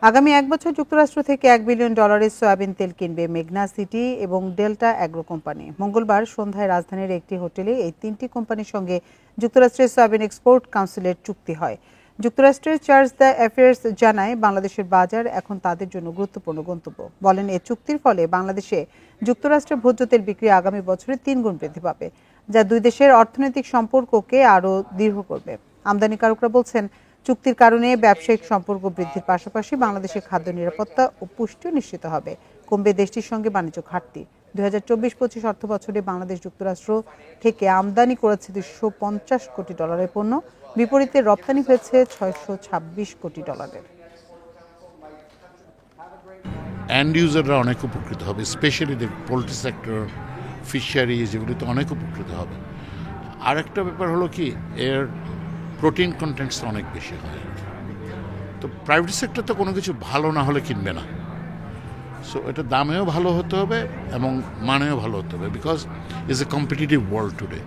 আগামী এক বছর যুক্তরাষ্ট্র থেকে $1 বিলিয়ন সয়াবিন তেল কিনবে মেঘনা সিটি এবং ডেল্টা অ্যাগ্রো কোম্পানি। মঙ্গলবার সন্ধ্যায় রাজধানীর একটি হোটেলে এই তিনটি কোম্পানির সঙ্গে যুক্তরাষ্ট্রের সয়াবিন এক্সপোর্ট কাউন্সিলের চুক্তি হয়। যুক্তরাষ্ট্রের চার্জ দ্য অ্যাফেয়ার্স জানায়, বাংলাদেশের বাজার এখন তাদের জন্য গুরুত্বপূর্ণ গন্তব্য। বলেন, এ চুক্তির ফলে বাংলাদেশে যুক্তরাষ্ট্রের ভোজ্য তেল বিক্রি আগামী বছরে 3 গুণ বৃদ্ধি পাবে, যা দুই দেশের অর্থনৈতিক সম্পর্ককে আরও দৃঢ় করবে। আমদানিকারকরা বলছেন, চুক্তির কারণে ব্যবসায়িক সম্পর্ক বৃদ্ধির পাশাপাশি বাংলাদেশের খাদ্য নিরাপত্তা ও পুষ্টিও নিশ্চিত হবে। কমবে দেশটির সঙ্গে বাণিজ্য ঘাটতি। 2024-25 অর্থবছরে বাংলাদেশ যুক্তরাষ্ট্র থেকে আমদানি করেছে $250 কোটি পণ্য, বিপরীতে রপ্তানি হয়েছে $626 কোটি। এন্ড ইউজাররা অনেক উপকৃত হবে, স্পেশালি পোল্ট্রি সেক্টর, ফিশারিজ, এগুলিতে অনেক উপকৃত হবে। আর একটা ব্যাপার হলো কি, এর প্রোটিন কন্টেন্টস অনেক বেশি হয়। তো প্রাইভেট সেক্টর তো কোনো কিছু ভালো না হলে কিনবে না। সো এটা দামেও ভালো হতে হবে এবং মানেও ভালো হতে হবে, because it's a competitive world today.